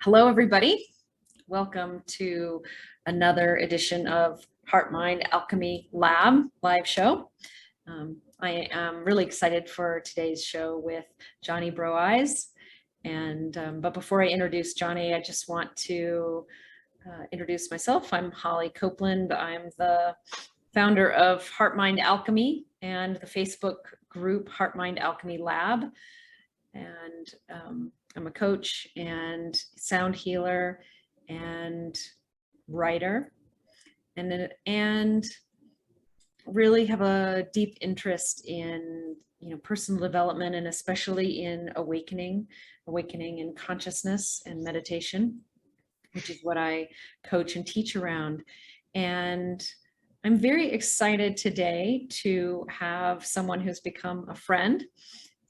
Hello, everybody. Welcome to another edition of HeartMind Alchemy Lab live show. I am really excited for today's show with Johnny Browaeys. But before I introduce Johnny, I just want to introduce myself. I'm Holly Copeland. I'm the founder of HeartMind Alchemy and the Facebook group HeartMind Alchemy Lab. And I'm a coach and sound healer and writer, and really have a deep interest in personal development, and especially in awakening in consciousness and meditation, which is what I coach and teach around. And I'm very excited today to have someone who's become a friend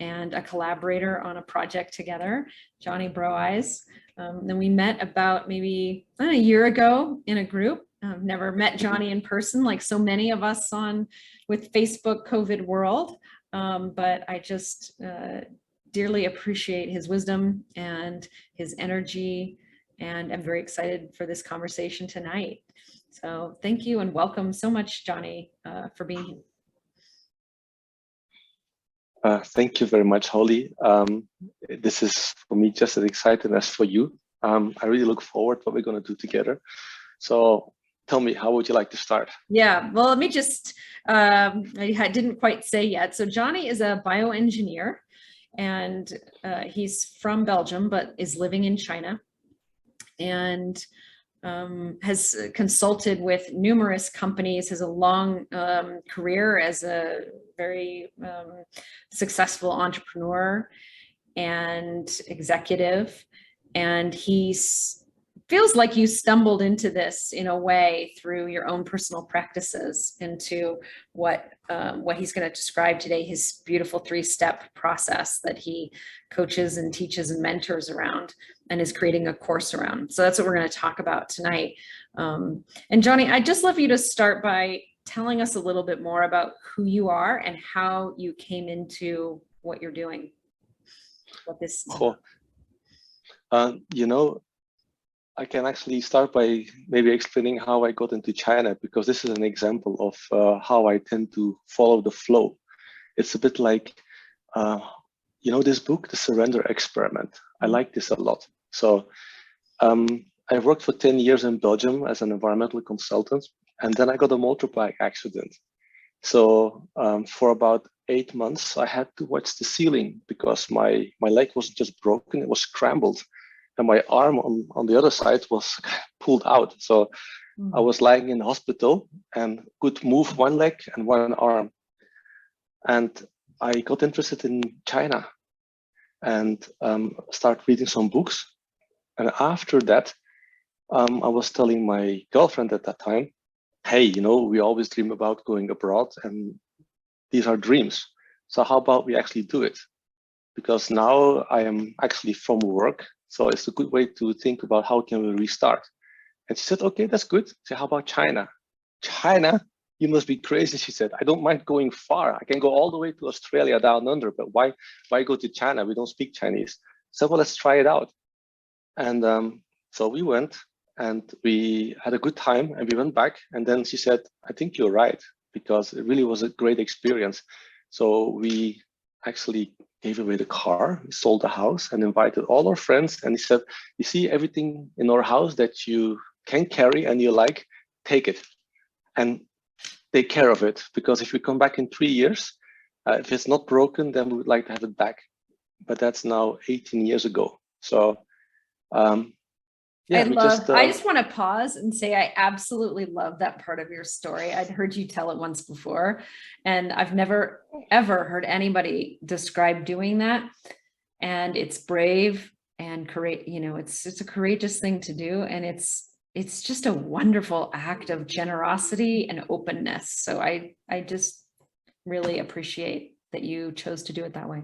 and a collaborator on a project together, Johnny Browaeys. Then we met about maybe a year ago in a group. I've never met Johnny in person like so many of us with Facebook COVID world, but I just dearly appreciate his wisdom and his energy, and I'm very excited for this conversation tonight. So thank you and welcome so much, Johnny, for being here. Thank you very much, Holly. This is for me just as exciting as for you. I really look forward to what we're going to do together. So tell me, how would you like to start? Yeah, well, let me just, I didn't quite say yet. So Johnny is a bioengineer, and he's from Belgium, but is living in China, and has consulted with numerous companies, has a long career as a very successful entrepreneur and executive. And he feels like you stumbled into this in a way through your own personal practices into what he's going to describe today, his beautiful 3-step process that he coaches and teaches and mentors around and is creating a course around. So that's what we're going to talk about tonight. And Johnny, I'd just love you to start by telling us a little bit more about who you are and how you came into what you're doing. What this is about. I can actually start by maybe explaining how I got into China, because this is an example of how I tend to follow the flow. It's a bit like, this book, The Surrender Experiment. I like this a lot. So I worked for 10 years in Belgium as an environmental consultant, and then I got a motorbike accident. So for about 8 months, I had to watch the ceiling because my leg wasn't just broken, it was scrambled. And my arm on the other side was pulled out. So I was lying in the hospital and could move one leg and one arm. And I got interested in China and started reading some books. And after that, I was telling my girlfriend at that time, hey, we always dream about going abroad, and these are dreams. So how about we actually do it? Because now I am actually from work. So it's a good way to think about how can we restart. And she said, okay, that's good. So how about China? China? You must be crazy, she said. I don't mind going far. I can go all the way to Australia down under, but why go to China? We don't speak Chinese. So well, let's try it out. And so we went and we had a good time and we went back. And then she said, I think you're right, because it really was a great experience. So we actually gave away the car, we sold the house and invited all our friends. And he said, you see everything in our house that you can carry and you like, take it and take care of it. Because if we come back in 3 years, if it's not broken, then we would like to have it back. But that's now 18 years ago. So I just want to pause and say I absolutely love that part of your story. I'd heard you tell it once before, and I've never ever heard anybody describe doing that. And it's brave and courageous. It's a courageous thing to do, and it's just a wonderful act of generosity and openness. So I just really appreciate that you chose to do it that way.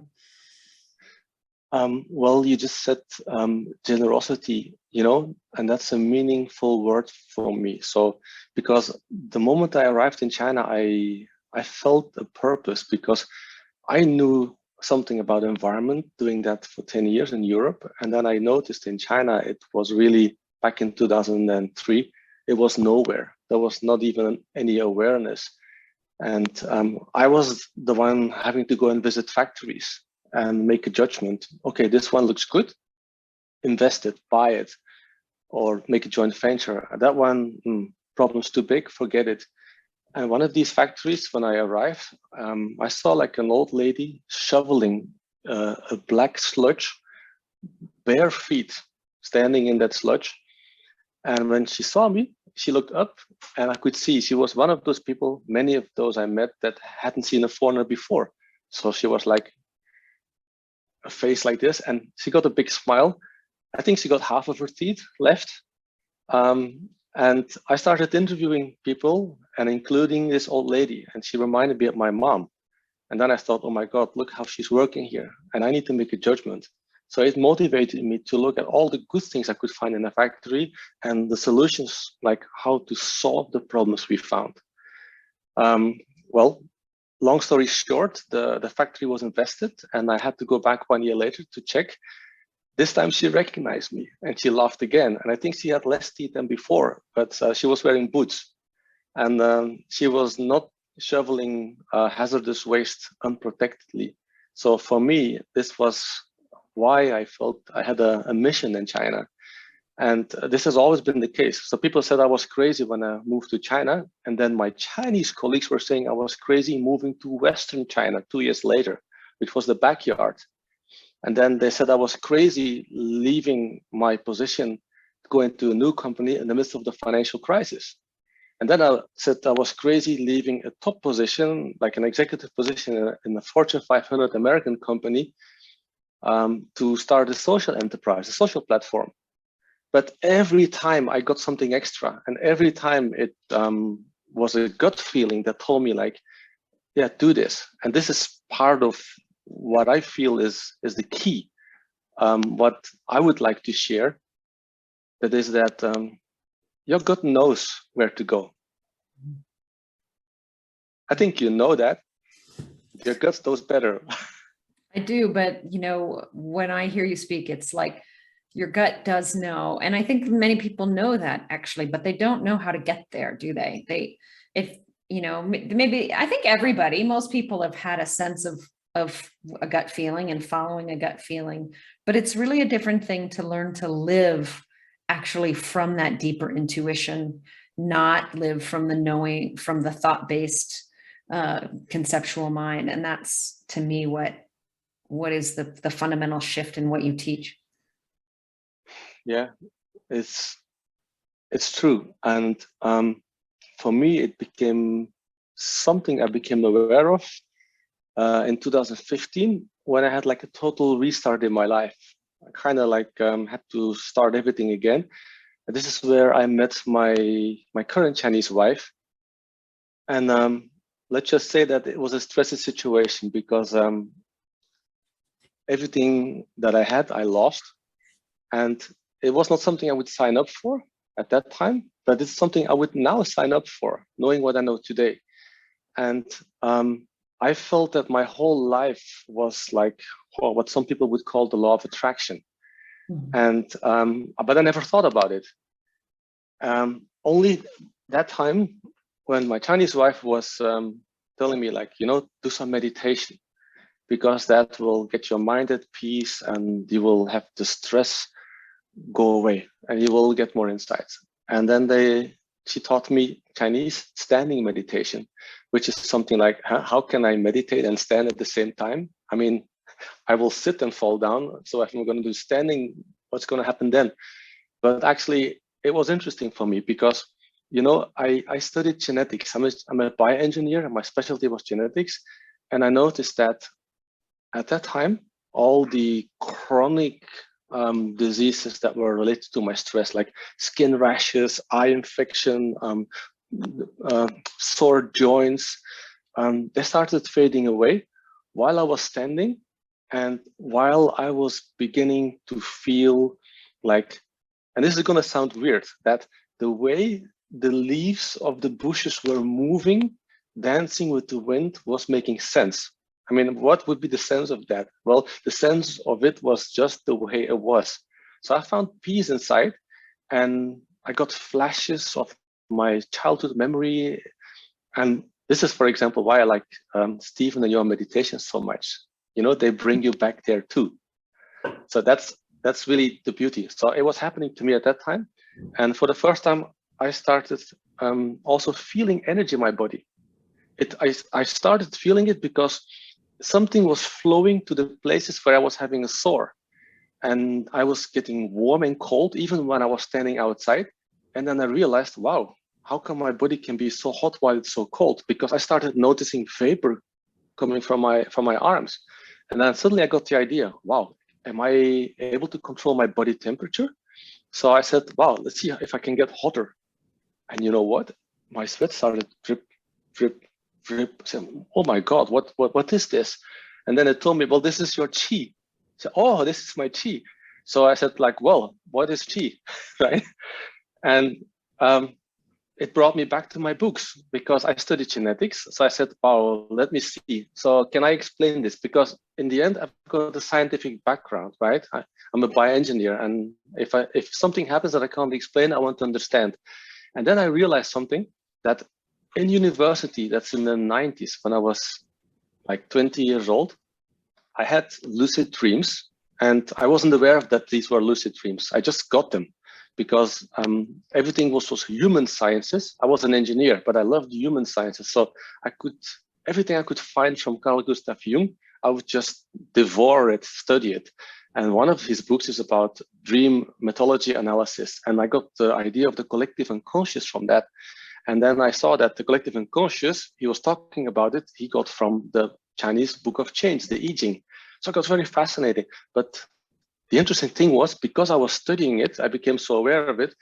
Well, you just said generosity, and that's a meaningful word for me. So, because the moment I arrived in China, I felt a purpose, because I knew something about environment, doing that for 10 years in Europe. And then I noticed in China, it was really back in 2003, it was nowhere. There was not even any awareness. And I was the one having to go and visit factories and make a judgment. Okay, this one looks good, invest it, buy it, or make a joint venture. That one, problem's too big, forget it. And one of these factories, when I arrived, I saw like an old lady shoveling a black sludge, bare feet, standing in that sludge. And when she saw me, she looked up and I could see she was one of those people, many of those I met that hadn't seen a foreigner before. So she was like a face like this, and she got a big smile. I think she got half of her teeth left. And I started interviewing people and including this old lady, and she reminded me of my mom. And then I thought, oh my God, look how she's working here. And I need to make a judgment. So it motivated me to look at all the good things I could find in a factory and the solutions, like how to solve the problems we found. Well, long story short, the factory was invested and I had to go back 1 year later to check. This time she recognized me and she laughed again. And I think she had less teeth than before, but she was wearing boots. And she was not shoveling hazardous waste unprotectedly. So for me, this was why I felt I had a mission in China. And this has always been the case. So people said I was crazy when I moved to China. And then my Chinese colleagues were saying I was crazy moving to Western China 2 years later, which was the backyard. And then they said I was crazy leaving my position, going to a new company in the midst of the financial crisis. And then I said I was crazy leaving a top position, like an executive position in a Fortune 500 American company, to start a social enterprise, a social platform. But every time I got something extra, and every time it was a gut feeling that told me like, yeah, do this. And this is part of what I feel is the key. What I would like to share, that is that your gut knows where to go. I think you know that. Your gut knows better. I do, but you know, when I hear you speak, it's like your gut does know. And I think many people know that actually, but they don't know how to get there, do they? If, you know, maybe, I think everybody, most people have had a sense of a gut feeling and following a gut feeling, but it's really a different thing to learn to live actually from that deeper intuition, not live from the knowing, from the thought-based conceptual mind. And that's, to me, what is the fundamental shift in what you teach. Yeah, it's true. And for me, it became something I became aware of in 2015, when I had like a total restart in my life. I kind of like had to start everything again. And this is where I met my current Chinese wife. And let's just say that it was a stressy situation because everything that I had, I lost. And it was not something I would sign up for at that time, but it's something I would now sign up for, knowing what I know today. And I felt that my whole life was like what some people would call the law of attraction. And but I never thought about it. Only that time when my Chinese wife was telling me, like, you know, do some meditation, because that will get your mind at peace and you will have the stress go away and you will get more insights. And then she taught me Chinese standing meditation, which is something like, how can I meditate and stand at the same time? I mean, I will sit and fall down. So if I'm going to do standing, what's going to happen then? But actually, it was interesting for me because, you know, I studied genetics. I'm a bioengineer and my specialty was genetics. And I noticed that at that time, all the chronic diseases that were related to my stress, like skin rashes, eye infection, sore joints, they started fading away while I was standing and while I was beginning to feel like, and this is going to sound weird, that the way the leaves of the bushes were moving, dancing with the wind, was making sense. I mean, what would be the sense of that? Well, the sense of it was just the way it was. So I found peace inside, and I got flashes of my childhood memory. And this is, for example, why I like Stephen and your meditation so much. You know, they bring you back there too. So that's really the beauty. So it was happening to me at that time. And for the first time, I started also feeling energy in my body. I started feeling it because something was flowing to the places where I was having a sore. And I was getting warm and cold even when I was standing outside. And then I realized, wow, how come my body can be so hot while it's so cold? Because I started noticing vapor coming from my arms. And then suddenly I got the idea, wow, am I able to control my body temperature? So I said, wow, let's see if I can get hotter. And you know what? My sweat started drip, drip, drip. So, oh my God, what is this? And then it told me, well, this is your chi. So, oh, this is my chi. So I said, like, well, what is chi, right? And it brought me back to my books because I studied genetics. So I said, wow, let me see. So can I explain this? Because in the end, I've got a scientific background, right? I'm a bioengineer, and if something happens that I can't explain, I want to understand. And then I realized something, that in university, that's in the 90s, when I was like 20 years old, I had lucid dreams, and I wasn't aware of that these were lucid dreams. I just got them because everything was human sciences. I was an engineer, but I loved human sciences. So everything I could find from Carl Gustav Jung, I would just devour it, study it. And one of his books is about dream methodology analysis. And I got the idea of the collective unconscious from that. And then I saw that the collective unconscious, he was talking about it, he got from the Chinese Book of Change, the I Ching. So it got very fascinating. But the interesting thing was, because I was studying it, I became so aware of it,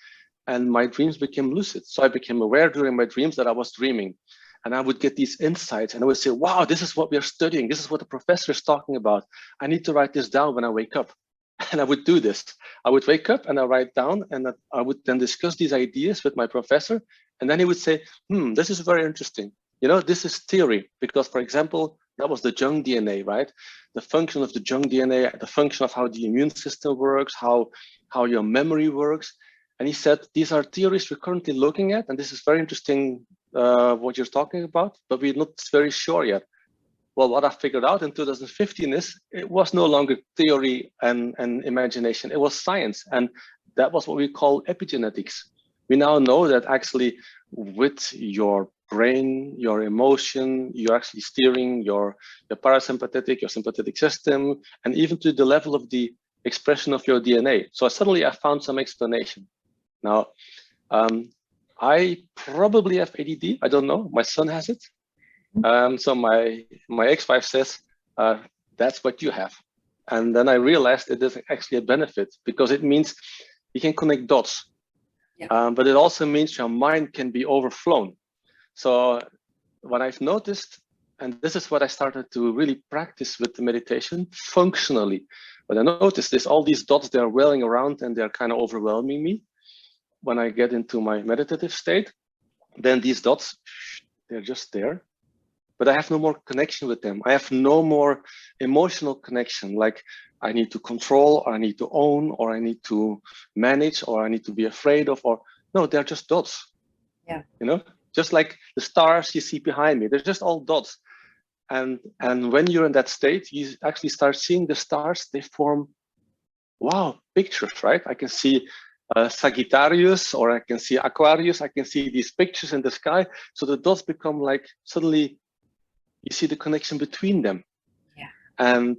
and my dreams became lucid. So I became aware during my dreams that I was dreaming. And I would get these insights, and I would say, wow, this is what we are studying. This is what the professor is talking about. I need to write this down when I wake up. And I would do this. I would wake up and I write down, and I would then discuss these ideas with my professor. And then he would say, this is very interesting. You know, this is theory, because, for example, that was the junk DNA, right? The function of the junk DNA, the function of how the immune system works, how your memory works. And he said, these are theories we're currently looking at, and this is very interesting what you're talking about, but we're not very sure yet. Well, what I figured out in 2015 is it was no longer theory and imagination, it was science. And that was what we call epigenetics. We now know that actually with your brain, your emotion, you're actually steering your parasympathetic, your sympathetic system, and even to the level of the expression of your DNA. So suddenly I found some explanation. Now, I probably have ADD. I don't know. My son has it. So my ex-wife says, that's what you have. And then I realized it is actually a benefit, because it means you can connect dots. Yeah. But it also means your mind can be overflown. So what I've noticed, and this is what I started to really practice with the meditation functionally, but I noticed is all these dots, they're whirling around and they're kind of overwhelming me. When I get into my meditative state, then these dots, they're just there, but I have no more connection with them. I have no more emotional connection, like I need to control, or I need to own, or I need to manage, or I need to be afraid of, or no, they're just dots. Yeah. You know, just like the stars you see behind me, they're just all dots. And when you're in that state, you actually start seeing the stars, they form, wow, pictures, right? I can see Sagittarius, or I can see Aquarius, I can see these pictures in the sky. So the dots become like, suddenly you see the connection between them. Yeah. And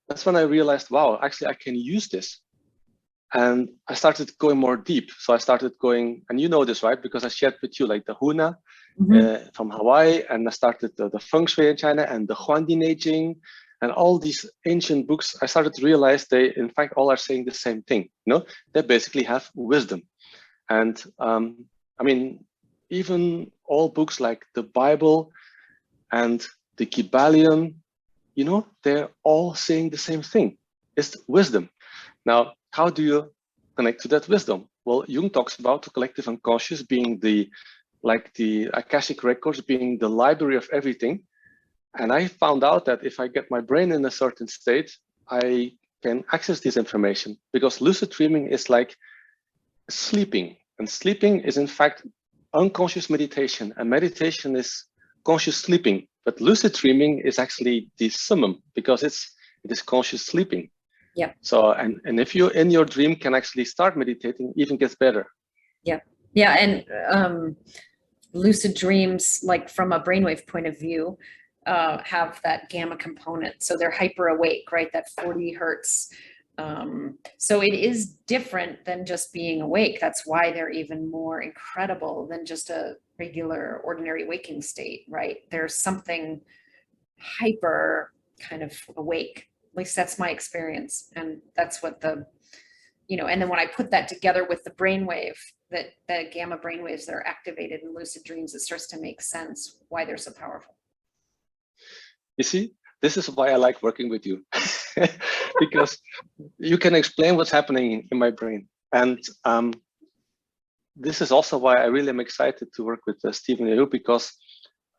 that's when I realized, wow, actually I can use this. And I started going more deep. So I started going, and you know this, right? Because I shared with you like the Huna from Hawaii, and I started the Feng Shui in China, and the Huangdi I Ching, and all these ancient books. I started to realize they, in fact, all are saying the same thing. You know, they basically have wisdom. And I mean, even all books like the Bible and the Kybalion, you know, they're all saying the same thing. It's wisdom. Now, how do you connect to that wisdom? Well, Jung talks about the collective unconscious being the Akashic records being the library of everything. And I found out that if I get my brain in a certain state, I can access this information, because lucid dreaming is like sleeping, and sleeping is in fact unconscious meditation, and meditation is conscious sleeping. But lucid dreaming is actually the summum, because it is conscious sleeping. Yeah. So and if you in your dream can actually start meditating, even gets better. Yeah. Yeah. And lucid dreams, like from a brainwave point of view, have that gamma component. So they're hyper awake, right? That 40 hertz. So it is different than just being awake. That's why they're even more incredible than just a regular, ordinary waking state, right? There's something hyper kind of awake. At least that's my experience. And that's what and then when I put that together with the brainwave, that the gamma brainwaves that are activated in lucid dreams, it starts to make sense why they're so powerful. You see, this is why I like working with you, because you can explain what's happening in my brain. And this is also why I really am excited to work with Stephen and you, because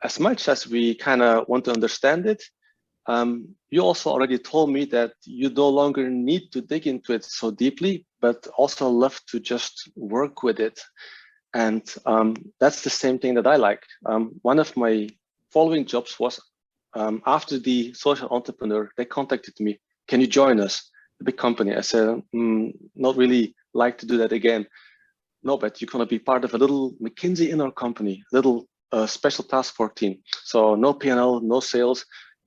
as much as we kind of want to understand it, you also already told me that you no longer need to dig into it so deeply, but also love to just work with it. And that's the same thing that I like. One of my following jobs was after the social entrepreneur, they contacted me. Can you join us? A big company. I said, not really like to do that again. No, but you're going to be part of a little McKinsey in our company, little special task force team. So no P&L, no sales.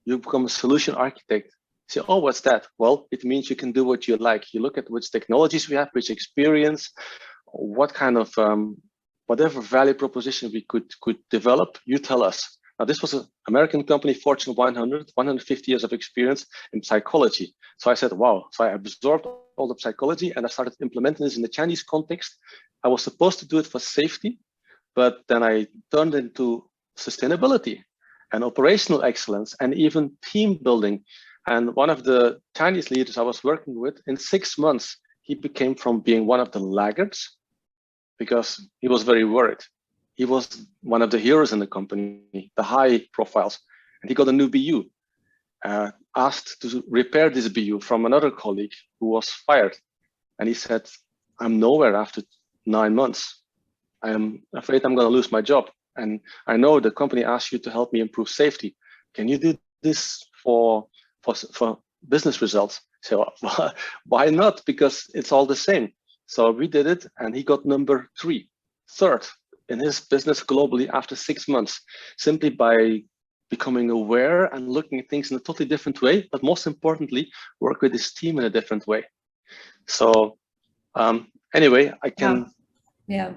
You become a solution architect. Say, oh, what's that? Well, it means you can do what you like. You look at which technologies we have, which experience, what kind of whatever value proposition we could develop. You tell us. Now, this was an American company, Fortune 100, 150 years of experience in psychology. So I said, wow. So I absorbed all the psychology and I started implementing this in the Chinese context. I was supposed to do it for safety, but then I turned into sustainability and operational excellence and even team building. And one of the Chinese leaders I was working with, in 6 months, he became from being one of the laggards, because he was very worried. He was one of the heroes in the company, the high profiles, and he got a new BU, asked to repair this BU from another colleague who was fired. And he said, I'm nowhere after 9 months. I'm afraid I'm going to lose my job. And I know the company asked you to help me improve safety. Can you do this for business results? So why not? Because it's all the same. So we did it, and he got number 3, third in his business globally after 6 months, simply by becoming aware and looking at things in a totally different way, but most importantly, work with his team in a different way. So anyway, I can. Yeah.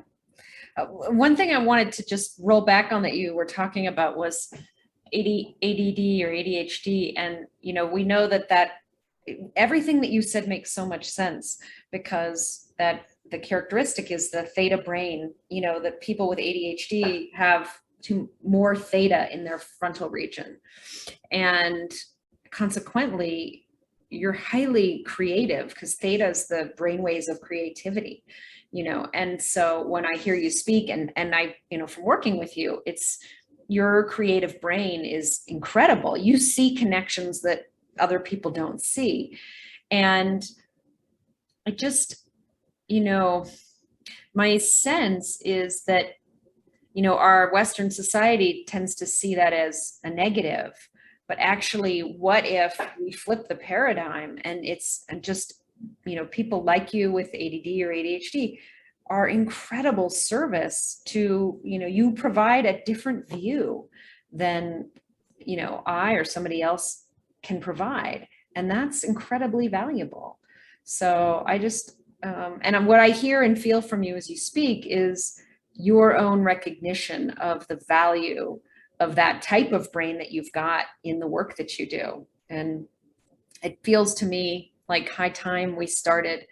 One thing I wanted to just roll back on that you were talking about was ADD or ADHD. And, we know that everything that you said makes so much sense, because that the characteristic is the theta brain, that people with ADHD have more theta in their frontal region. And consequently, you're highly creative, because theta is the brainwaves of creativity, and so when I hear you speak and I, from working with you, it's your creative brain is incredible. You see connections that other people don't see. And I just, my sense is that, our Western society tends to see that as a negative, but actually, what if we flip the paradigm and just, people like you with ADD or ADHD are incredible service to, you provide a different view than, I or somebody else can provide. And that's incredibly valuable. So I just, and what I hear and feel from you as you speak is your own recognition of the value of that type of brain that you've got in the work that you do. And it feels to me like high time we started,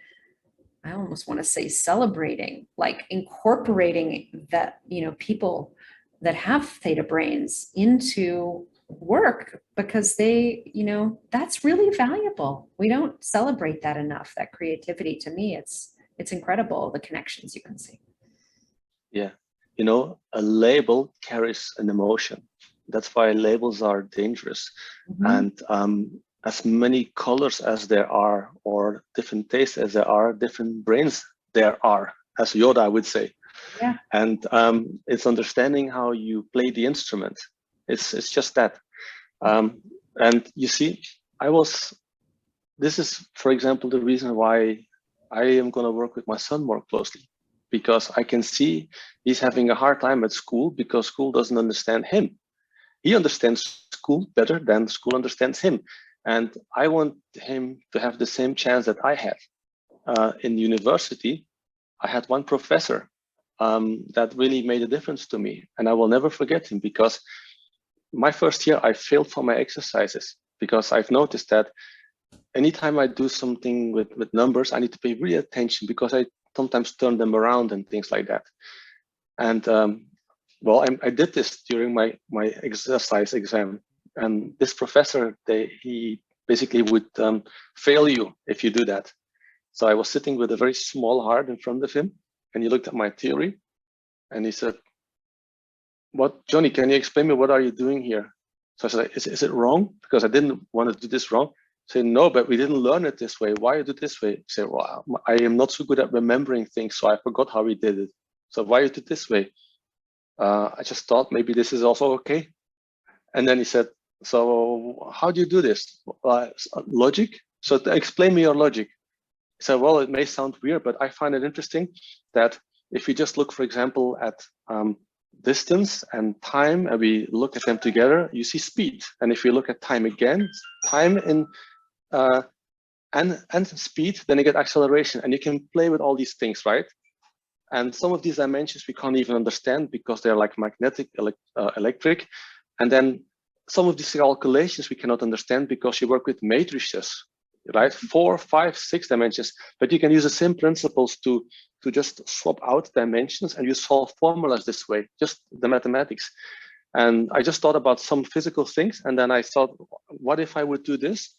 I almost want to say celebrating, like incorporating that, people that have theta brains into work, because they, that's really valuable. We don't celebrate that enough, that creativity. To me, it's incredible, the connections you can see. Yeah. A label carries an emotion. That's why labels are dangerous. Mhm. And as many colors as there are, or different tastes as there are, different brains there are, as Yoda would say. Yeah. And it's understanding how you play the instrument. It's just that. And you see, this is, for example, the reason why I am going to work with my son more closely, because I can see he's having a hard time at school because school doesn't understand him. He understands school better than school understands him. And I want him to have the same chance that I had. In university, I had one professor that really made a difference to me. And I will never forget him, because my first year, I failed for my exercises because I've noticed that anytime I do something with numbers, I need to pay really attention because I sometimes turn them around and things like that. And well, I did this during my exercise exam, and this professor, he basically would fail you if you do that. So I was sitting with a very small heart in front of him, and he looked at my theory, and he said, "What, Johnny? Can you explain me what are you doing here?" So I said, "Is it wrong? Because I didn't want to do this wrong." Say, "No, but we didn't learn it this way. Why you do it this way?" Say, "Well, I am not so good at remembering things, so I forgot how we did it. So why you do it this way?" I just thought maybe this is also okay. And then he said, "So how do you do this? Logic? So explain me your logic." He said, "Well, it may sound weird, but I find it interesting that if we just look, for example, at distance and time, and we look at them together, you see speed. And if we look at time again, time in and speed, then you get acceleration. And you can play with all these things, right? And some of these dimensions we can't even understand because they're like magnetic, electric. And then some of these calculations we cannot understand because you work with matrices, right? 4, 5, 6 dimensions. But you can use the same principles to just swap out dimensions, and you solve formulas this way, just the mathematics. And I just thought about some physical things, and then I thought, what if I would do this?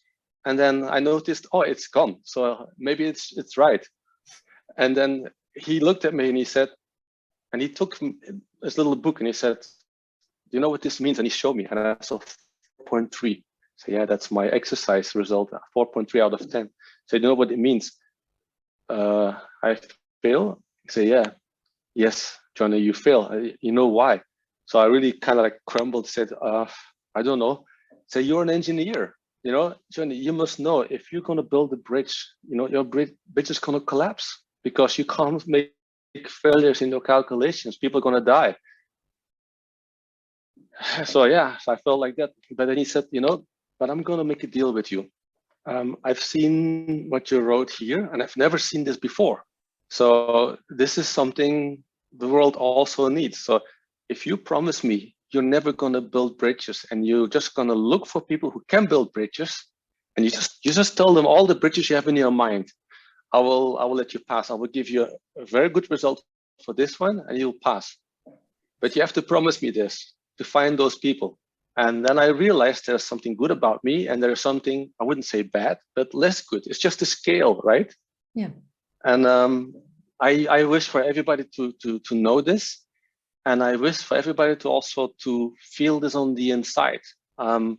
And then I noticed, oh, it's gone. So maybe it's right. And then he looked at me and he said, and he took his little book and he said, "Do you know what this means?" And he showed me, and I saw 4.3. So yeah, that's my exercise result, 4.3 out of 10. So you know what it means? I fail. He said, "Yeah, yes, Johnny, you fail. You know why?" So I really kind of like crumbled, said, "I don't know." So you're an engineer, you know, Johnny, you must know if you're going to build a bridge, you know, your bridge is going to collapse because you can't make failures in your calculations. People are going to die. So yeah, so I felt like that. But then he said, "You know, but I'm going to make a deal with you. I've seen what you wrote here, and I've never seen this before. So this is something the world also needs. So if you promise me you're never going to build bridges, and you're just going to look for people who can build bridges, and you just tell them all the bridges you have in your mind, I will let you pass. I will give you a very good result for this one, and you'll pass. But you have to promise me this, to find those people." And then I realized there's something good about me, and there's something, I wouldn't say bad, but less good. It's just a scale, right? Yeah. And I wish for everybody to know this, and I wish for everybody to also to feel this on the inside. And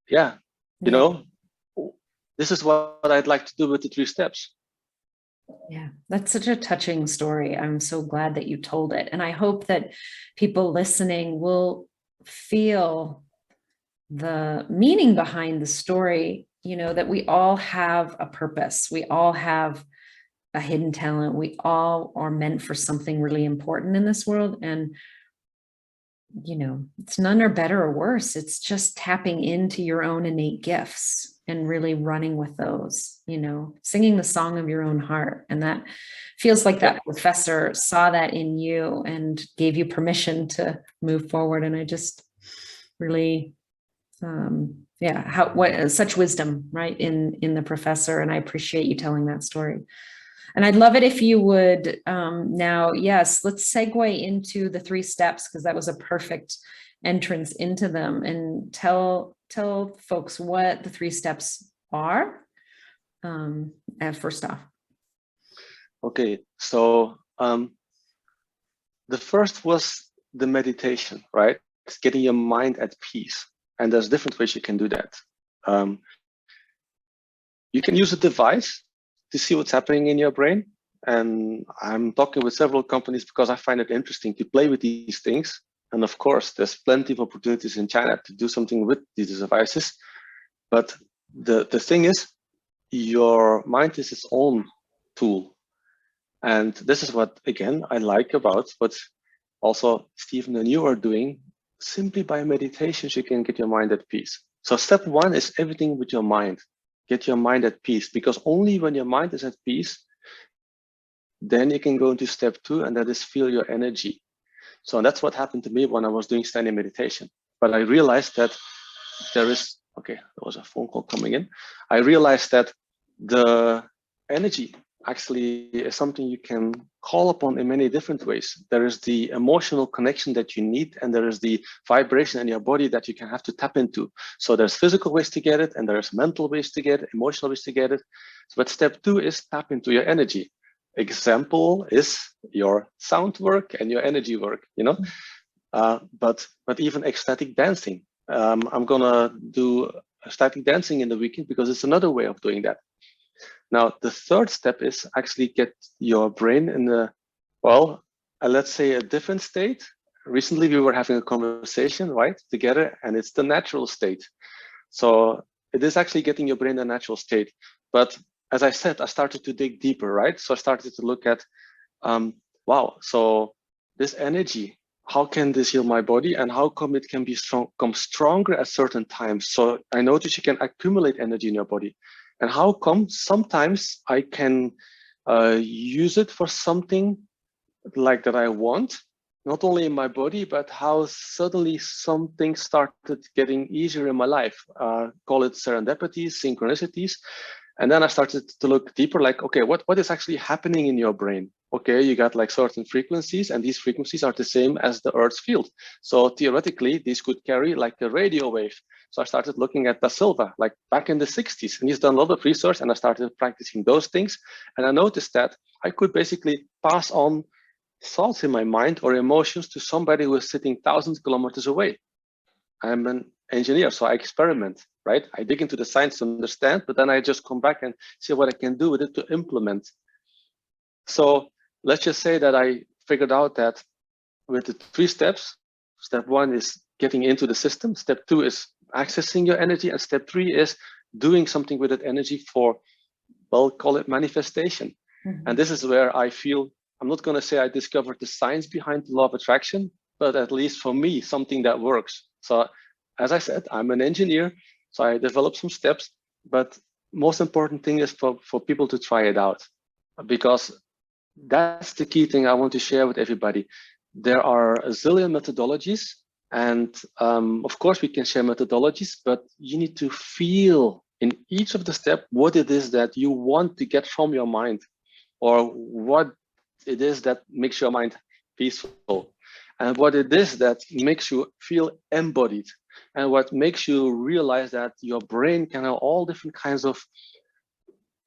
yeah, you Yeah. know, this is what I'd like to do with the 3 steps. Yeah, that's such a touching story. I'm so glad that you told it. And I hope that people listening will feel the meaning behind the story, you know, that we all have a purpose. We all have a hidden talent. We all are meant for something really important in this world. And, you know, it's none are better or worse. It's just tapping into your own innate gifts and really running with those, you know, singing the song of your own heart. And that feels like that professor saw that in you and gave you permission to move forward. And I just really, what such wisdom, right, in the professor. And I appreciate you telling that story. And I'd love it if you would now, yes, let's segue into the 3 steps, because that was a perfect entrance into them, and tell folks what the 3 steps are. First off. Okay, so the first was the meditation, right? It's getting your mind at peace. And there's different ways you can do that. You can use a device to see what's happening in your brain. And I'm talking with several companies because I find it interesting to play with these things. And of course, there's plenty of opportunities in China to do something with these devices. But the thing is, your mind is its own tool. And this is what, again, I like about what also Stephen and you are doing. Simply by meditations, you can get your mind at peace. So step one is everything with your mind. Get your mind at peace, because only when your mind is at peace, then you can go into step two, and that is feel your energy. So that's what happened to me when I was doing standing meditation. But I realized that there was a phone call coming in. I realized that the energy actually is something you can call upon in many different ways. There is the emotional connection that you need, and there is the vibration in your body that you can have to tap into. So there's physical ways to get it, and there's mental ways to get it, emotional ways to get it. But step two is tap into your energy. Example is your sound work and your energy work, but even ecstatic dancing. I'm gonna do ecstatic dancing in the weekend because it's another way of doing that. Now, the third step is actually get your brain in let's say a different state. Recently, we were having a conversation, right, together, and it's the natural state. So it is actually getting your brain in a natural state. But as I said, I started to dig deeper, right? So I started to look at, so this energy, how can this heal my body, and how come it can become stronger at certain times? So I noticed you can accumulate energy in your body. And how come sometimes I can use it for something like that I want, not only in my body, but how suddenly something started getting easier in my life. Call it serendipities, synchronicities. And then I started to look deeper, like, okay, what is actually happening in your brain? Okay, you got like certain frequencies, and these frequencies are the same as the Earth's field. So theoretically, these could carry like a radio wave. So I started looking at Da Silva, like back in the 60s, and he's done a lot of research, and I started practicing those things. And I noticed that I could basically pass on thoughts in my mind or emotions to somebody who is sitting thousands of kilometers away. I'm an engineer, so I experiment, right? I dig into the science to understand, but then I just come back and see what I can do with it to implement. So let's just say that I figured out that with the 3 steps, step 1 is getting into the system, step 2 is accessing your energy, and step 3 is doing something with that energy for, call it manifestation. Mm-hmm. And this is where I feel, I'm not going to say I discovered the science behind the law of attraction, but at least for me, something that works. So as I said, I'm an engineer, so I developed some steps, but most important thing is for people to try it out, because that's the key thing I want to share with everybody. There are a zillion methodologies, and of course we can share methodologies, but you need to feel in each of the steps what it is that you want to get from your mind, or what it is that makes your mind peaceful, and what it is that makes you feel embodied, and what makes you realize that your brain can have all different kinds of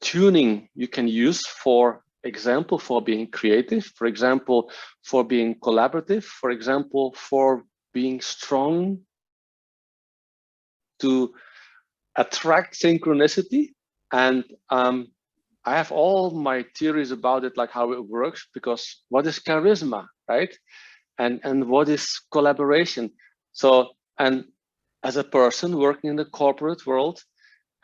tuning you can use, for example, for being creative, for example, for being collaborative, for example, for being strong, to attract synchronicity. And I have all my theories about it, like how it works, because what is charisma, right? And what is collaboration? So, and as a person working in the corporate world,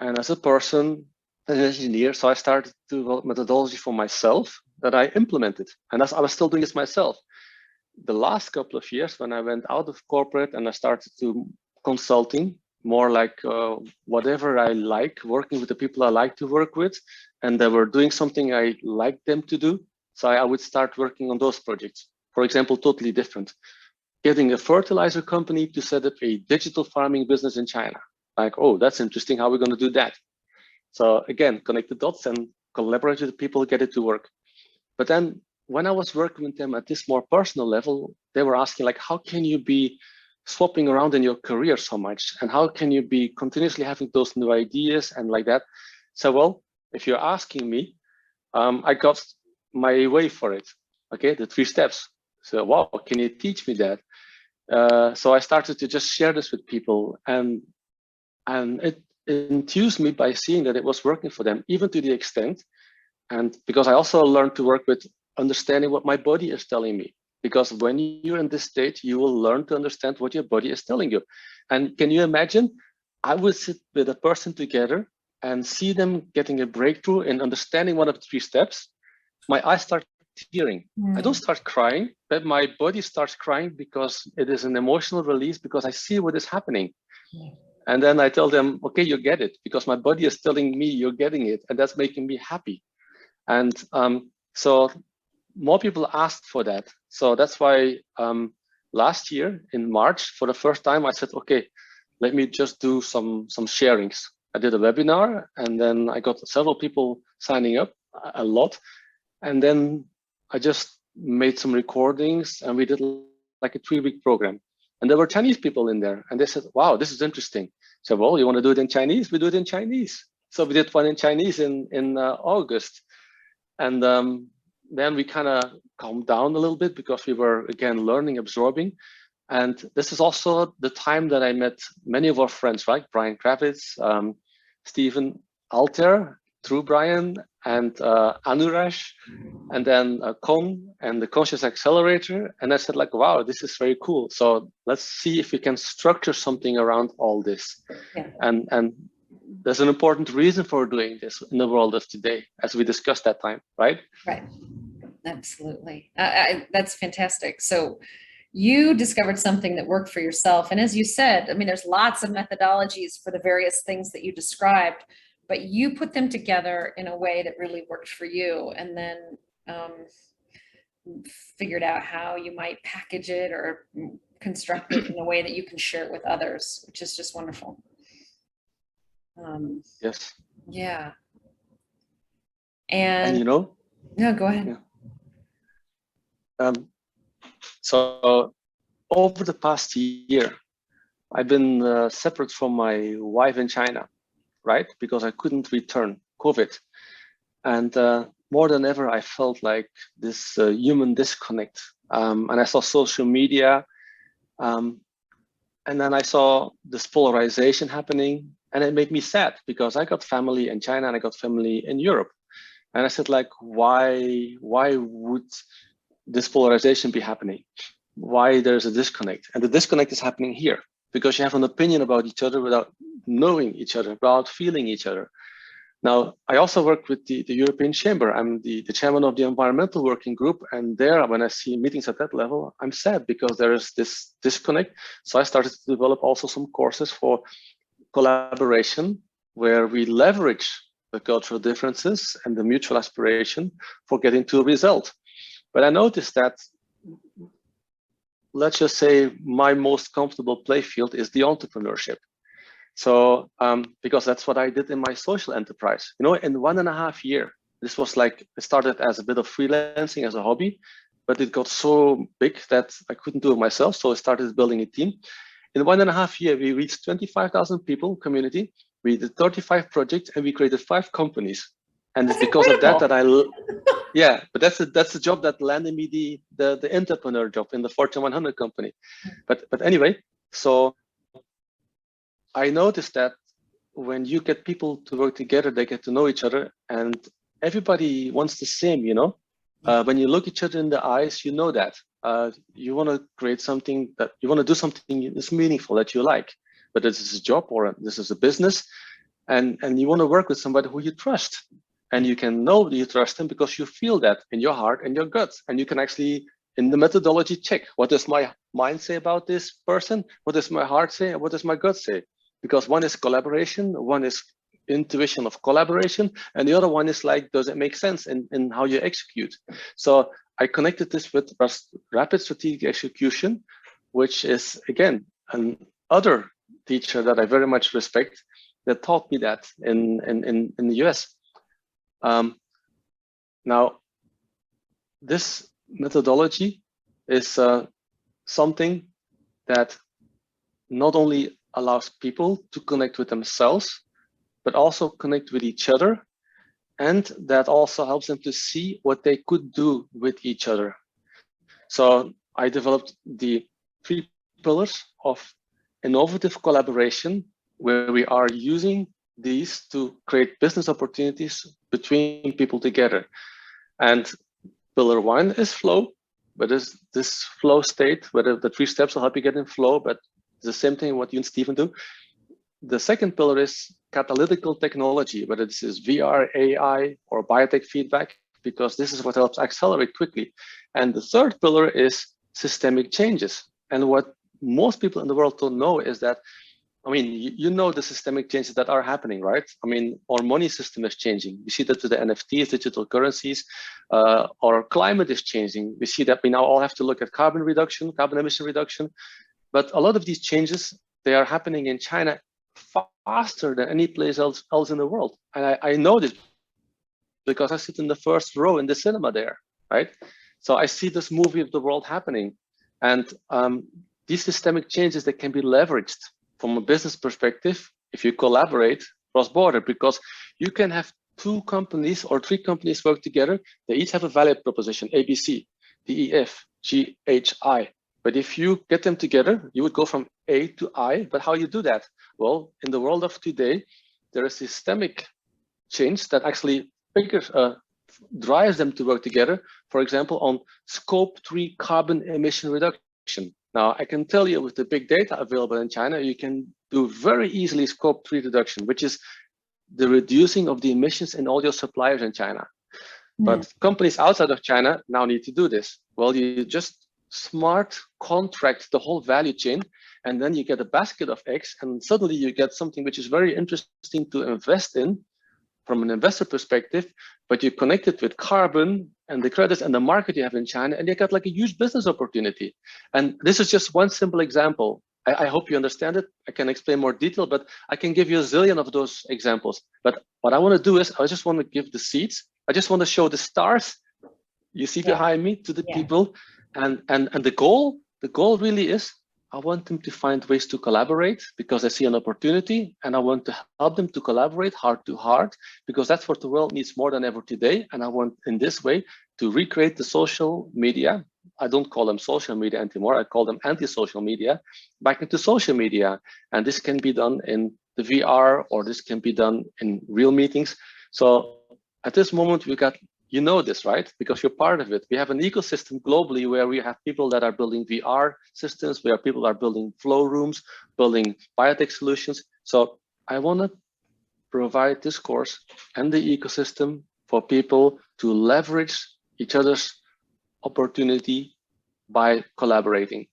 and as a person, as an engineer, so I started to develop methodology for myself that I implemented. And I was still doing this myself. The last couple of years, when I went out of corporate and I started to consulting, more like whatever I like, working with the people I like to work with, and they were doing something I liked them to do. So I would start working on those projects. For example, totally different. Getting a fertilizer company to set up a digital farming business in China. Like, oh, that's interesting. How are we going to do that? So again, connect the dots and collaborate with people, get it to work. But then when I was working with them at this more personal level, they were asking, like, how can you be swapping around in your career so much? And how can you be continuously having those new ideas and like that? So, well, if you're asking me, I got my way for it. Okay, the 3 steps. So, wow, can you teach me that? So I started to just share this with people, and it enthused me by seeing that it was working for them, even to the extent, and because I also learned to work with understanding what my body is telling me. Because when you're in this state, you will learn to understand what your body is telling you. And can you imagine? I would sit with a person together and see them getting a breakthrough in understanding one of the 3 steps. My eyes start tearing. I don't start crying, but my body starts crying because it is an emotional release, because I see what is happening. And then I tell them, okay, you get it, because my body is telling me you're getting it, and that's making me happy. And so more people asked for that. So that's why last year in March, for the first time, I said, okay, let me just do some sharings. I did a webinar, and then I got several people signing up, a lot. And then I just made some recordings, and we did like a 3-week program. And there were Chinese people in there, and they said, wow, this is interesting. So, well, you want to do it in Chinese? We do it in Chinese. So we did one in Chinese in August. And then we kind of calmed down a little bit, because we were, again, learning, absorbing. And this is also the time that I met many of our friends, right? Brian Kravitz, Stephen Alter, through Brian, and Anuraj, and then Con and the Conscious Accelerator. And I said, like, wow, this is very cool. So let's see if we can structure something around all this. Yeah. And there's an important reason for doing this in the world of today, as we discussed that time, right? Right. Absolutely. That's fantastic. So you discovered something that worked for yourself. And as you said, I mean, there's lots of methodologies for the various things that you described, but you put them together in a way that really worked for you, and then figured out how you might package it or construct it in a way that you can share it with others, which is just wonderful. Yes. Yeah. And you know? No, go ahead. Yeah. So over the past year, I've been separate from my wife in China, right? Because I couldn't return, COVID. And more than ever, I felt like this human disconnect. And I saw social media, and then I saw this polarization happening, and it made me sad, because I got family in China and I got family in Europe. And I said, like, why would this polarization be happening? Why there's a disconnect? And the disconnect is happening here, because you have an opinion about each other without knowing each other, without feeling each other. Now, I also work with the European Chamber. I'm the chairman of the environmental working group. And there, when I see meetings at that level, I'm sad, because there is this disconnect. So I started to develop also some courses for collaboration, where we leverage the cultural differences and the mutual aspiration for getting to a result. But I noticed that, let's just say, my most comfortable play field is the entrepreneurship. So, because that's what I did in my social enterprise. You know, in 1.5 years, this was like, it started as a bit of freelancing as a hobby, but it got so big that I couldn't do it myself. So I started building a team. In 1.5 years, we reached 25,000 people community. We did 35 projects, and we created 5 companies. And it's because of that yeah, but that's the job that landed me the entrepreneur job in the Fortune 100 company. But anyway, so I noticed that when you get people to work together, they get to know each other, and everybody wants the same, you know? When you look each other in the eyes, you know that. You want to create something, that you want to do something that's meaningful, that you like, but this is a job or this is a business, and you want to work with somebody who you trust. And you can know that you trust them because you feel that in your heart and your gut. And you can actually, in the methodology, check, what does my mind say about this person? What does my heart say? And what does my gut say? Because one is collaboration, one is intuition of collaboration, and the other one is like, does it make sense in how you execute? So I connected this with rapid strategic execution, which is, again, another teacher that I very much respect, that taught me that in the US. Now, this methodology is something that not only allows people to connect with themselves, but also connect with each other. And that also helps them to see what they could do with each other. So I developed the 3 pillars of innovative collaboration, where we are using these to create business opportunities between people together. And pillar one is flow, but this flow state, whether the 3 steps will help you get in flow, but it's the same thing what you and Stephen do. The second pillar is catalytical technology, whether this is VR, AI, or biotech feedback, because this is what helps accelerate quickly. And the third pillar is systemic changes. And what most people in the world don't know is that, I mean, you know the systemic changes that are happening, right? I mean, our money system is changing. We see that with the NFTs, digital currencies. Our climate is changing. We see that we now all have to look at carbon reduction, carbon emission reduction. But a lot of these changes, they are happening in China faster than any place else in the world. And I know this because I sit in the first row in the cinema there, right? So I see this movie of the world happening. And these systemic changes that can be leveraged from a business perspective if you collaborate cross-border, because you can have 2 companies or 3 companies work together. They each have a value proposition, ABC, DEF, GHI. But if you get them together, you would go from A to I. But how you do that? Well, in the world of today, there is systemic change that actually drives them to work together. For example, on scope 3 carbon emission reduction. Now, I can tell you with the big data available in China, you can do very easily scope 3 reduction, which is the reducing of the emissions in all your suppliers in China. But companies outside of China now need to do this. Well, you just smart contract the whole value chain, and then you get a basket of eggs, and suddenly you get something which is very interesting to invest in from an investor perspective, but you connect it with carbon and the credits and the market you have in China, and you got like a huge business opportunity. And this is just one simple example. I hope you understand it. I can explain more detail, but I can give you a zillion of those examples. But what I want to do is, I just want to give the seeds. I just want to show the stars you see behind me to the people. And the goal really is, I want them to find ways to collaborate because I see an opportunity, and I want to help them to collaborate heart to heart, because that's what the world needs more than ever today. And I want in this way to recreate the social media. I don't call them social media anymore. I call them anti-social media back into social media. And this can be done in the VR, or this can be done in real meetings. So at this moment, we got, you know this, right? Because you're part of it. We have an ecosystem globally where we have people that are building VR systems, where people are building flow rooms, building biotech solutions. So I want to provide this course and the ecosystem for people to leverage each other's opportunity by collaborating.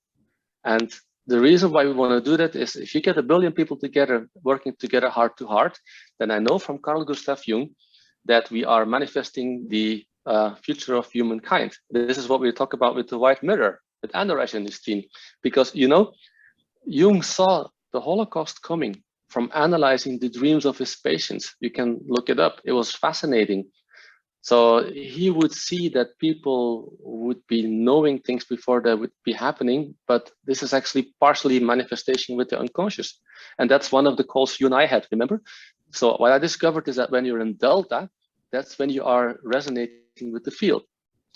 And the reason why we want to do that is, if you get 1 billion people together, working together heart to heart, then I know from Carl Gustav Jung that we are manifesting the future of humankind. This is what we talk about with the white mirror, with Anuraj and his team. Because, you know, Jung saw the Holocaust coming from analyzing the dreams of his patients. You can look it up. It was fascinating. So he would see that people would be knowing things before they would be happening, but this is actually partially manifestation with the unconscious. And that's one of the calls you and I had, remember? So what I discovered is that when you're in Delta, that's when you are resonating with the field.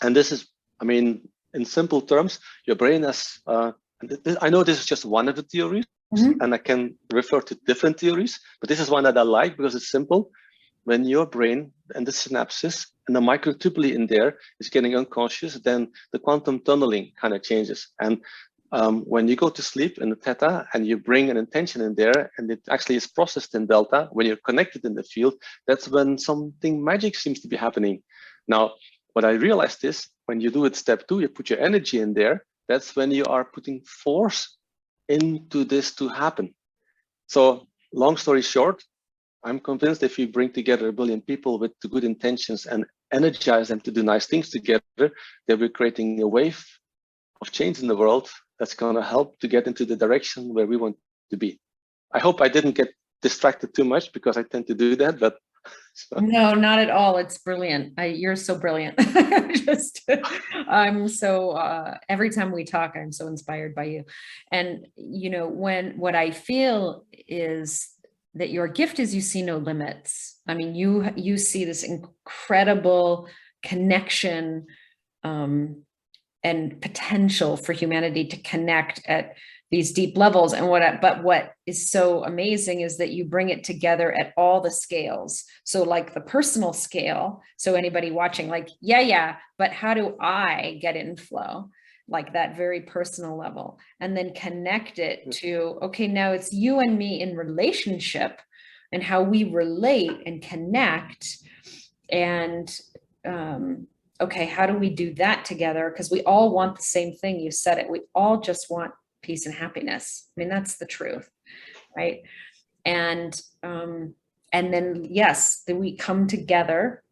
And this is, I mean, in simple terms, your brain has, I know this is just one of the theories, and I can refer to different theories, but this is one that I like because it's simple. When your brain and the synapses and the microtubule in there is getting unconscious, then the quantum tunneling kind of changes. And when you go to sleep in the theta and you bring an intention in there, and it actually is processed in delta, when you're connected in the field, that's when something magic seems to be happening. Now, what I realized is, when you do it step 2, you put your energy in there, that's when you are putting force into this to happen. So long story short, I'm convinced if you bring together 1 billion people with the good intentions and energize them to do nice things together, that we're creating a wave of change in the world that's going to help to get into the direction where we want to be. I hope I didn't get distracted too much, because I tend to do that, but so. No, not at all. It's brilliant. You're so brilliant. I'm so, every time we talk, I'm so inspired by you. And, you know, what I feel is that your gift is you see no limits. I mean, you see this incredible connection and potential for humanity to connect at these deep levels. And what is so amazing is that you bring it together at all the scales. So like the personal scale, so anybody watching, like, yeah, but how do I get in flow? Like that very personal level, and then connect it to, okay, now it's you and me in relationship and how we relate and connect. And okay, how do we do that together? Because we all want the same thing. You said it. We all just want peace and happiness. I mean, that's the truth, right? And then yes, then we come together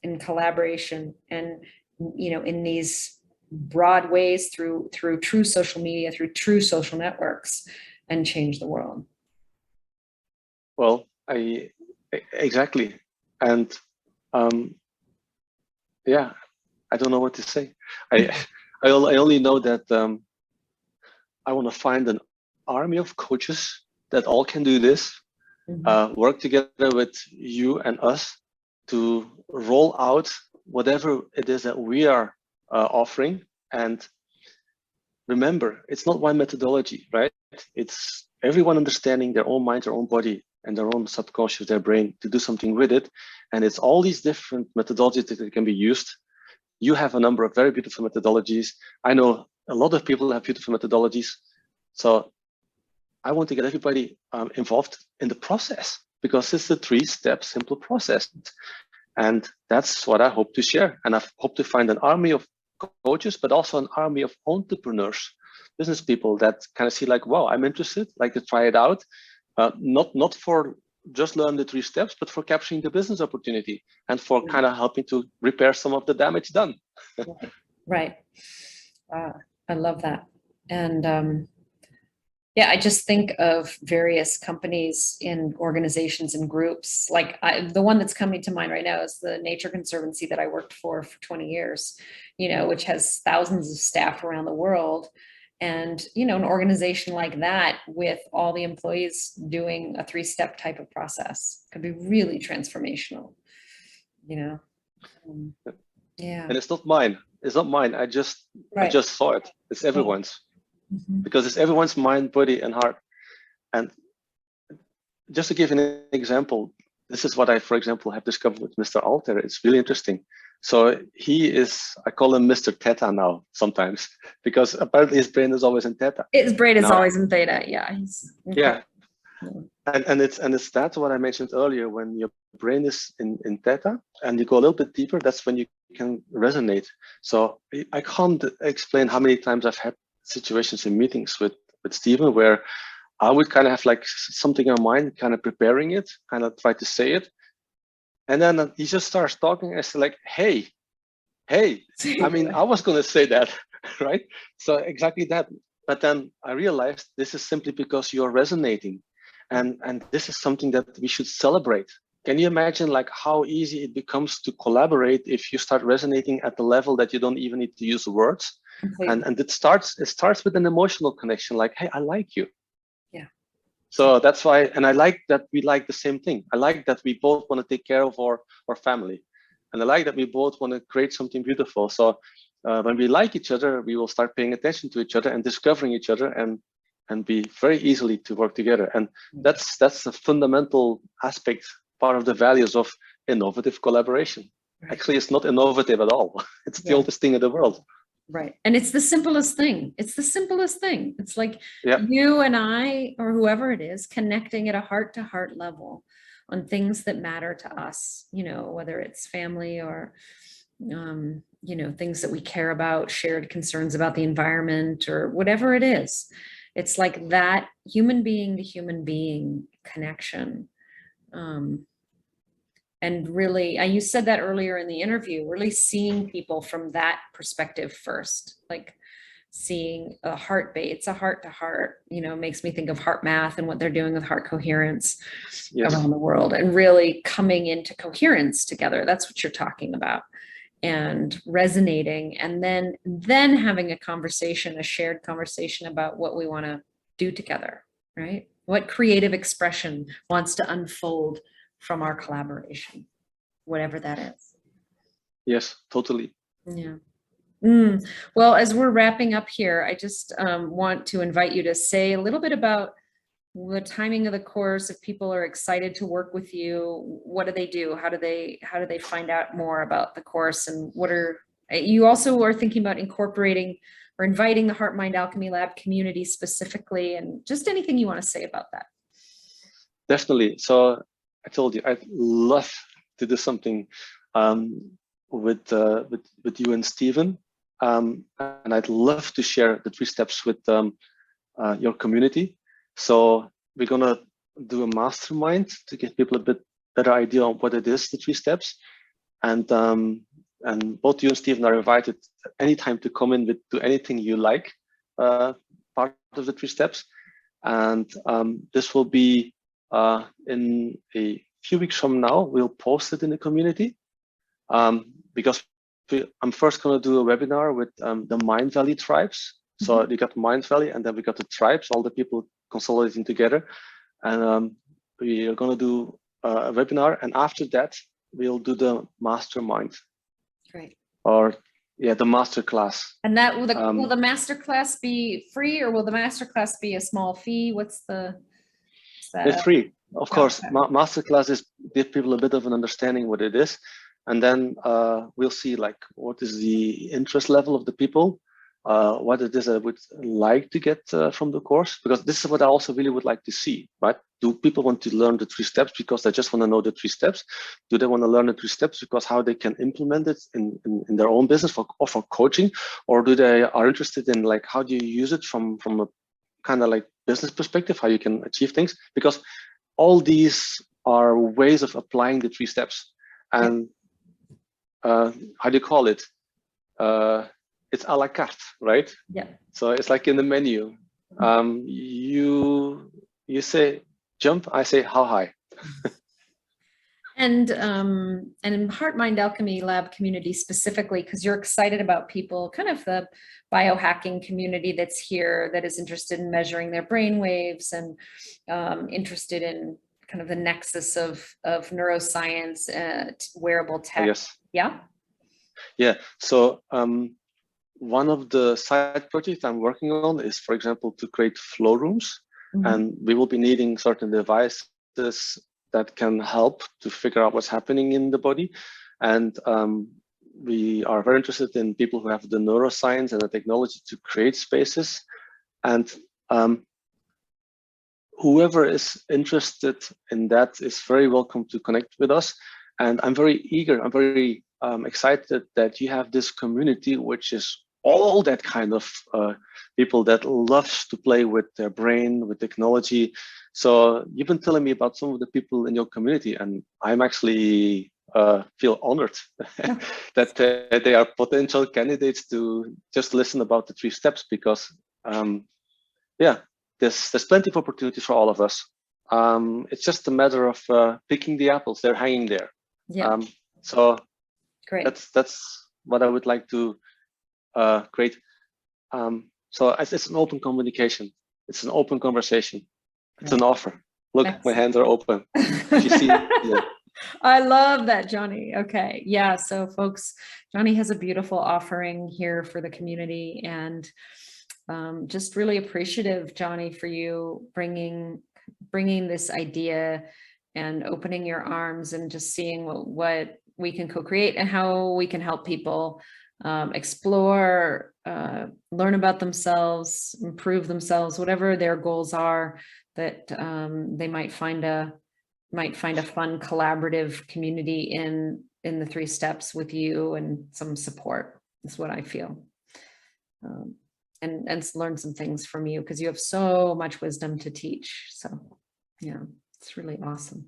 in collaboration, and in these broad ways through true social media, through true social networks, and change the world. Well, exactly. And yeah, I don't know what to say. I only know that I want to find an army of coaches that all can do this, work together with you and us to roll out whatever it is that we are offering. And remember, it's not one methodology, right? It's everyone understanding their own mind, their own body, and their own subconscious, their brain, to do something with it. And it's all these different methodologies that can be used. You have a number of very beautiful methodologies. I know a lot of people have beautiful methodologies. So I want to get everybody involved in the process, because it's a 3-step simple process. And that's what I hope to share. And I hope to find an army of coaches, but also an army of entrepreneurs, business people that kind of see like, wow, I'm interested, like to try it out. Not for just learn the 3 steps, but for capturing the business opportunity and for kind of helping to repair some of the damage done. Right. I love that. And yeah, I just think of various companies in organizations and groups. Like the one that's coming to mind right now is the Nature Conservancy that I worked for 20 years, which has thousands of staff around the world. And, an organization like that with all the employees doing a 3-step type of process could be really transformational, Yeah. And it's not mine. It's not mine. I just saw it. It's everyone's. Because it's everyone's mind, body, and heart. And just to give an example, this is what I, for example, have discovered with Mr. Alter. It's really interesting. So he is, I call him Mr. Theta now sometimes, because apparently his brain is always in Theta. His brain is always in Theta. Yeah. Yeah. And it's that's what I mentioned earlier. When your brain is in Theta and you go a little bit deeper, that's when you can resonate. So I can't explain how many times I've had situations in meetings with Stephen where I would kind of have like something in mind, kind of preparing it, kind of try to say it. And then he just starts talking. I say like, hey, I mean, I was going to say that, right? So exactly that. But then I realized this is simply because you're resonating. And this is something that we should celebrate. Can you imagine like how easy it becomes to collaborate if you start resonating at the level that you don't even need to use words? And it starts with an emotional connection, like, hey, I like you. Yeah. So that's why, and I like that we like the same thing. I like that we both want to take care of our family. And I like that we both want to create something beautiful. So when we like each other, we will start paying attention to each other and discovering each other and be very easily to work together. And that's a fundamental aspect, part of the values of innovative collaboration. Right. Actually, it's not innovative at all. It's the oldest thing in the world. Right. And it's the simplest thing. It's like you and I, or whoever it is, connecting at a heart-to-heart level on things that matter to us, whether it's family or, things that we care about, shared concerns about the environment or whatever it is. It's like that human being to human being connection. And really, you said that earlier in the interview, really seeing people from that perspective first, like seeing a heart-based, it's a heart-to-heart, makes me think of heart math and what they're doing with heart coherence around the world, and really coming into coherence together. That's what you're talking about. And resonating, and then having a conversation, a shared conversation about what we want to do together, right? What creative expression wants to unfold from our collaboration, whatever that is. Yes, totally. Yeah. Well, as we're wrapping up here, I just want to invite you to say a little bit about the timing of the course. If people are excited to work with you, what do they do? How do they find out more about the course? And what are you also are thinking about incorporating or inviting the Heart Mind Alchemy Lab community specifically, and just anything you want to say about that? Definitely. So I told you I'd love to do something with you and Stephen, and I'd love to share the 3 steps with your community. So we're gonna do a mastermind to give people a bit better idea on what it is, the 3 steps, and both you and Stephen are invited anytime to come in with do anything you like, part of the 3 steps, and this will be in a few weeks from now. We'll post it in the community because I'm first going to do a webinar with the Mind Valley tribes. So you got Mind Valley, and then we got the tribes, all the people consolidating together, and we are going to do a webinar, and after that we'll do the mastermind. Great. Or yeah, the master class. And that will the master class be free, or will the master class be a small fee? What's the? It's free, of course. Okay. Master classes give people a bit of an understanding what it is, and then we'll see like what is the interest level of the people, what it is I would like to get from the course, because this is what I also really would like to see, right? Do people want to learn the 3 steps because they just want to know the 3 steps? Do they want to learn the 3 steps because how they can implement it in their own business for coaching? Or do they are interested in like how do you use it from a kind of like business perspective, how you can achieve things? Because all these are ways of applying the 3 steps. And how do you call it? It's a la carte, right? Yeah. So it's like in the menu. You say jump, I say how high. And in Heart Mind Alchemy Lab community specifically, because you're excited about people, kind of the biohacking community that's here, that is interested in measuring their brain waves and interested in kind of the nexus of neuroscience, wearable tech. Yes. Yeah. Yeah. So one of the side projects I'm working on is, for example, to create flow rooms, and we will be needing certain devices that can help to figure out what's happening in the body. And we are very interested in people who have the neuroscience and the technology to create spaces. And whoever is interested in that is very welcome to connect with us. And I'm very eager, I'm very excited that you have this community, which is all that kind of people that loves to play with their brain, with technology. So you've been telling me about some of the people in your community, and I'm actually feel honored that they are potential candidates to just listen about the 3 steps, because yeah, there's plenty of opportunities for all of us. It's just a matter of picking the apples. They're hanging there. Yeah. So great. That's what I would like to create. So it's an open communication. It's an open conversation. It's an offer. Look, my hands are open. You see it. I love that, Johnny. Okay. Yeah. So folks, Johnny has a beautiful offering here for the community, and just really appreciative, Johnny, for you bringing this idea and opening your arms and just seeing what we can co-create and how we can help people explore, learn about themselves, improve themselves, whatever their goals are, that they might find a fun collaborative community in the 3 steps with you and some support. Is what I feel. And learn some things from you, because you have so much wisdom to teach. So yeah, it's really awesome.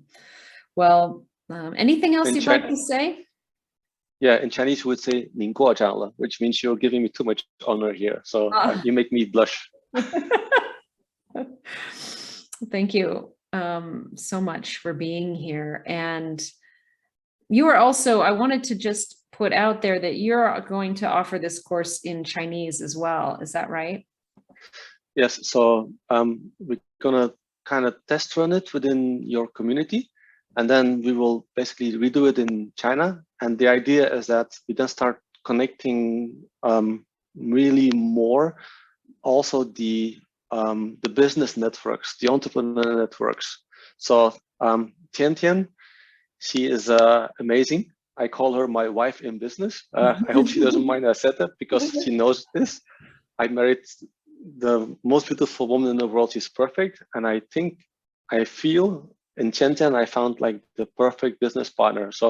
Well, anything else you'd like to say? Yeah, in Chinese we would say 您过奖了, which means you're giving me too much honor here. So you make me blush. Thank you so much for being here. And you are also, I wanted to just put out there that you're going to offer this course in Chinese as well. Is that right? Yes. So we're gonna kind of test run it within your community, and then we will basically redo it in China. And the idea is that we then start connecting really more also the business networks, the entrepreneur networks. So Tian Tian, she is amazing. I call her my wife in business. I hope she doesn't mind I said that, because she knows this. I married the most beautiful woman in the world. She's perfect. And I feel in Tian Tian, I found like the perfect business partner. So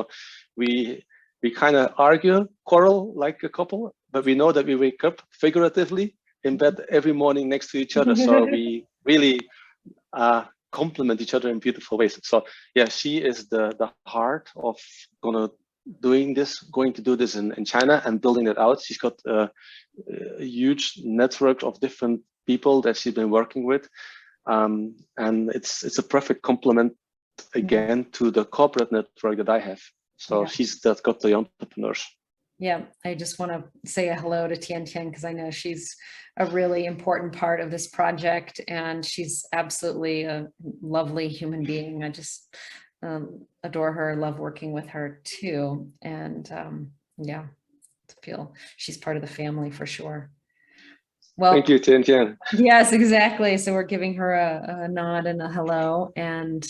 we kind of argue, quarrel like a couple, but we know that we wake up figuratively in bed every morning next to each other. So we really complement each other in beautiful ways. So yeah, she is the heart of going to do this in China and building it out. She's got a huge network of different people that she's been working with. And it's a perfect complement again to the corporate network that I have. So she's got the entrepreneurs. Yeah, I just want to say a hello to Tian Tian, because I know she's a really important part of this project, and she's absolutely a lovely human being. I just adore her, love working with her too. And yeah, to feel she's part of the family for sure. Well, thank you, Tian Tian. Yes, exactly. So we're giving her a nod and a hello. And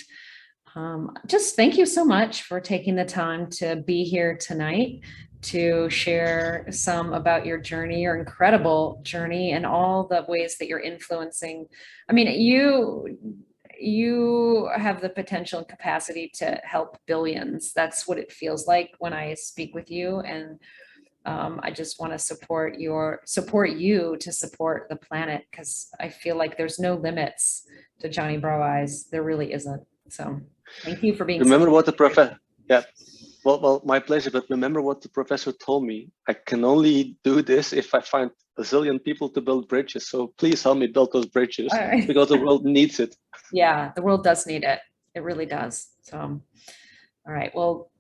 just thank you so much for taking the time to be here tonight to share some about your journey, your incredible journey, and all the ways that you're influencing. I mean, you have the potential and capacity to help billions. That's what it feels like when I speak with you. And I just want to support you to support the planet, because I feel like there's no limits to Johnny Browaeys. There really isn't. So thank you for being. Remember what the professor, yeah. Well, my pleasure. But remember what the professor told me. I can only do this if I find a zillion people to build bridges. So please help me build those bridges, because the world needs it. Yeah, the world does need it. It really does. So, all right. Well,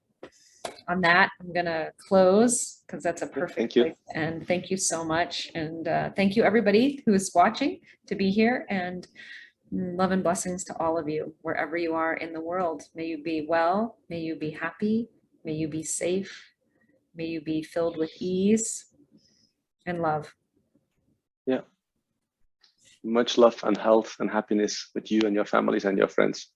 on that, I'm going to close, because that's a perfect place. And thank you so much. And thank you, everybody who is watching, to be here. And love and blessings to all of you, wherever you are in the world. May you be well. May you be happy. May you be safe. May you be filled with ease and love. Yeah. Much love and health and happiness with you and your families and your friends.